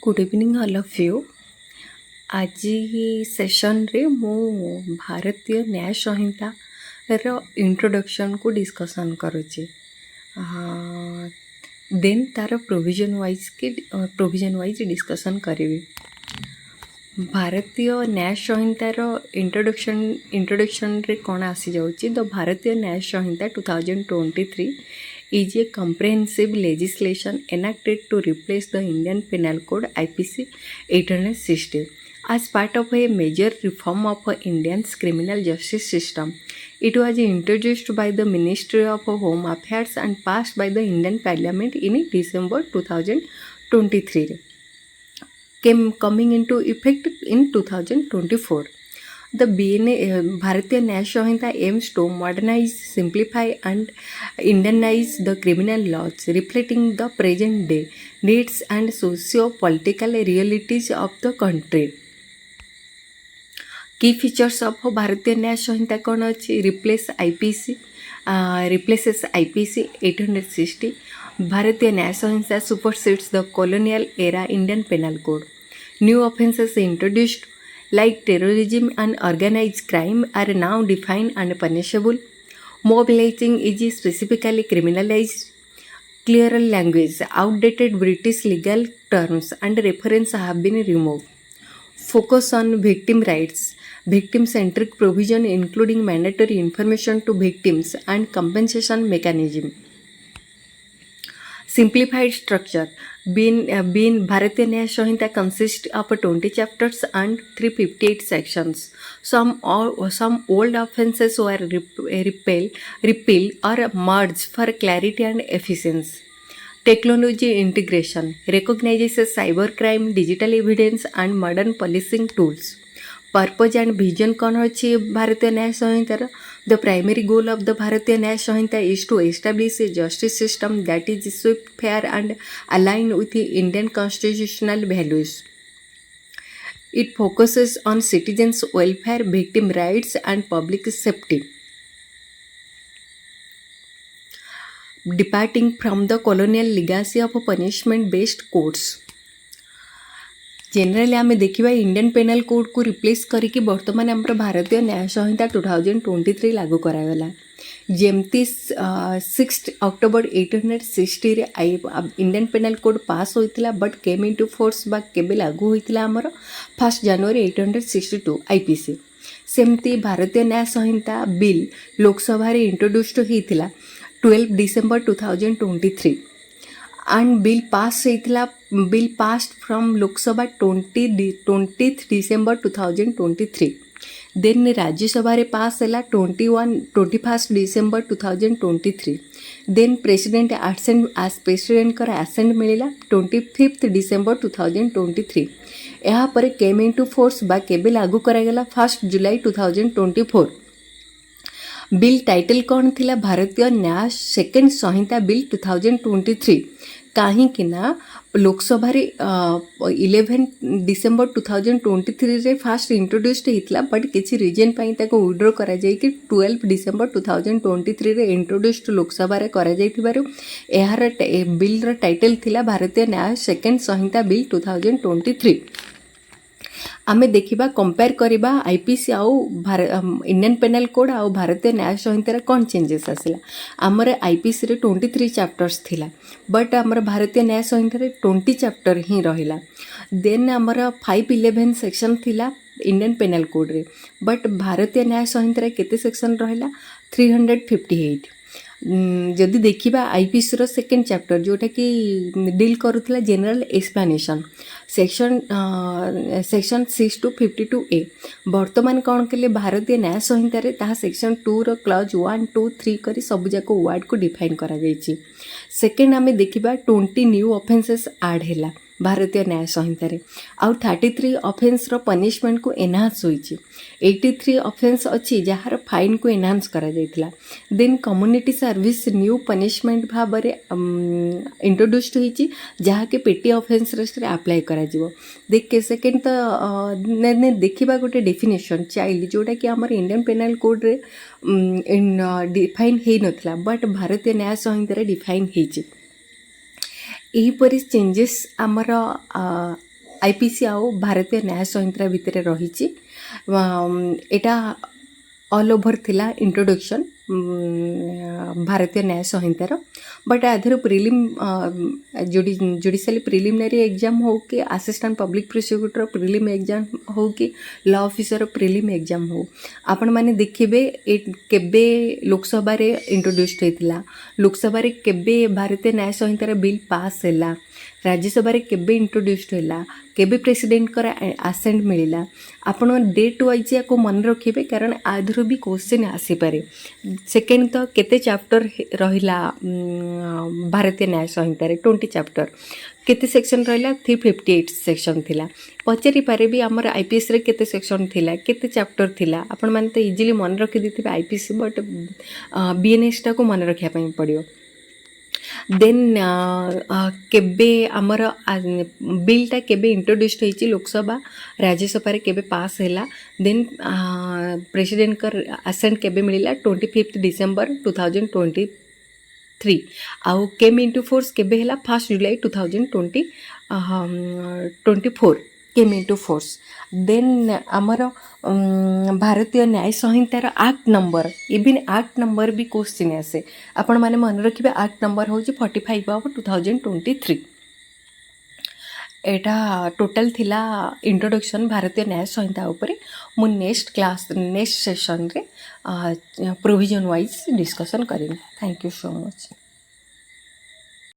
Good evening all of you. आज session रे मु भारतीय न्याय संहिता रो इंट्रोडक्शन को डिस्कशन करुचे। देन तार प्रोविजन वाइज डिस्कशन करी। भारतीय न्याय संहितार इंट्रोडक्शन रे कौन आसी जाउची। द भारतीय न्याय संहिता 2023 is a comprehensive legislation enacted to replace the Indian Penal Code IPC 860 as part of a major reform of Indian's criminal justice system. It was introduced by the Ministry of Home Affairs and passed by the Indian Parliament in December 2023. Coming into effect in 2024. The Bharatiya Nyaya Samhita aims to modernize, simplify and Indianize the criminal laws, reflecting the present day needs and socio-political realities of the country. Key features of Bharatiya Nyaya Samhita कौन अच्छी? Replaces IPC 860. Bharatiya Nyaya Samhita supersedes the colonial era Indian Penal Code. New offences introduced like terrorism and organized crime are now defined and punishable. Mob lynching is specifically criminalized. Clearer language, outdated British legal terms and reference have been removed. Focus on victim rights. Victim-centric provision including mandatory information to victims and compensation mechanism. Simplified structure. Bharatiya Nyaya Samhita consists of 20 chapters and 358 sections. Some old offences were repealed or merged for clarity and efficiency. Technology integration recognizes cybercrime, digital evidence and modern policing tools. Purpose and vision कौन अच्छी भारतीय Nyaya संहितार? The primary goal of the Bharatiya Nyaya Samhita is to establish a justice system that is swift, fair and aligned with the Indian constitutional values. It focuses on citizens' welfare, victim rights and public safety. Departing from the colonial legacy of punishment-based courts. Generally आम देखा Indian panel code को replace करके बर्तमान आम भारतीय न्याय संहिता 2023 लागू करागला। जमती 6 अक्टोबर 1860 इंडियन पेनल कोड पास होता बट केम इनटू फोर्स बा केबे लागू होता आमर 1 जनवरी 1862 IPC। सेमती भारतीय न्याय संहिता बिल लोकसभा इंट्रोड्यूस्ड होता 12 December 2023 and bill passed from Lok Sabha 20th December 2023. Then Rajya Sabha re pass hela 21st December 2023. Then President कर assent मिलिला 25th December 2023. यहाँ पर came into force बा केबे लागू करागला 1 जुलाई 2024. बिल टाइटल कौन थिला? भारतीय न्याय सेकेंड संहिता बिल 2023। कहीं लोकसभा 11 डिसेम्बर 2023 रे फास्ट इंट्रोड्यूस्ड होता बट किसी रिजन विड्रो कर 12 डिसेम्बर 2023 रे इंट्रोड्यूस्ड लोकसभा यार बिल टाइटल थिला भारतीय न्याय सेकेंड संहिता बिल 2023। आमे देखिबा कंपेयर करिबा आईपीसी आउ इंडियन पेनल कोड आउ भारतीय न्याय संहिता कौन चेंजेस आसला। आमर आईपीसी रे 23 चैप्टर्स थिला बट आमर भारतीय न्याय संहिता रे 20 चैप्टर ही रहिला। देन आमर 511 सेक्शन थिला इंडियन पेनल कोड रे बट भारतीय न्याय संहिता रे केते सेक्शन रहिला 358। जदि देखिबा आईपीसी रो सेकेंड चैप्टर जोटा कि डील करुला general explanation section 6 to 52A बर्तमान कौन कले भारतीय न्याय संहिता रे ताहा सेक्शन 2 रो क्लॉज 1, 2, 3 करी सब जाक वर्ड को डिफाइन करा जायछि। सेकेंड आमे देखिबा 20 न्यू ऑफेंसेस ऐड हैला भारतीय न्याय संहिता रे आउ 33 ऑफेंस रो पनिशमेंट को एनहांस होईछि। 83 ऑफेंस अच्छी जहार फाइन को एनहांस करा जायतिला। Then community service new punishment भाव इंट्रोड्यूस्ड होईछि जहा के पेटी ऑफेंस रे अप्लाई करा जिवो। देख के सेकेंड तो देखिबा गोटे डेफिनेशन चाइल्ड जोटा कि हमर इंडियन पेनल कोड रे डिफाइन हेई नथला बट भारतीय न्याय संहिता रे डिफाइन हेइछि। यहीपरि चेंजेस आमर आईपीसी आउ भारतीय न्याय संहिता भितर रही एटा ऑल ओवर थिला इंट्रोडक्शन भारतीय न्याय संहितार बट आधर प्रिलिम जुडिशियल प्रिलिमिनरी एग्जाम हो कि assistant public prosecutor prelim exam हो कि लॉ ऑफिसर प्रिलिम एग्जाम हो आपण माने देखिबे केबे लोकसभा रे इंट्रोड्यूस्ड होइतिला लोकसभा रे केबे भारतीय न्याय संहितार बिल पास हैला राज्यसभा रे केबे इंट्रोड्यूस्ड हैला केबे प्रेसिडेंट कर आसेंट मिलिला आपण डेट वाइज या को मन रखिबे कारण आधर भी क्वेश्चन आसी पारे सेकेंड तो केते चैप्टर रहिला भारतीय न्याय संहिता रे 20 चैप्टर केते सेक्शन रहिला 358 सेक्शन थिला पचारि पारे भी हमर आईपीएस रे केते सेक्शन थिला केते चैप्टर थिला आपण माने तो इजीली मन रखि दिथिबे आईपीसी बट बीएनएस टा को मन रखिया पई पड़ियो देन केबे आमर बिलटा केबे इंट्रोड्यूस्ड होइछि लोकसभा राज्यसभा रे केबे पास हैला देन प्रेसिडेंट कर असेंट केबे मिलिला 25 डिसेंबर 2023 आउ केम इनटू फोर्स केबे हैला 1 जुलाई 2024 केम इनटू फोर्स देन आमर भारतीय न्याय संहितार act number even act number भी क्वेश्चन आसे आपण माने मन रखिबे एक्ट नंबर होची 45 ऑफ 2023 एटा टोटल थिला इंट्रोडक्शन भारतीय न्याय संहिता उपरे मु नेक्स्ट क्लास नेक्स्ट सेशन रे प्रोविजन वाइज डिस्कशन करें थैंक यू सो मच।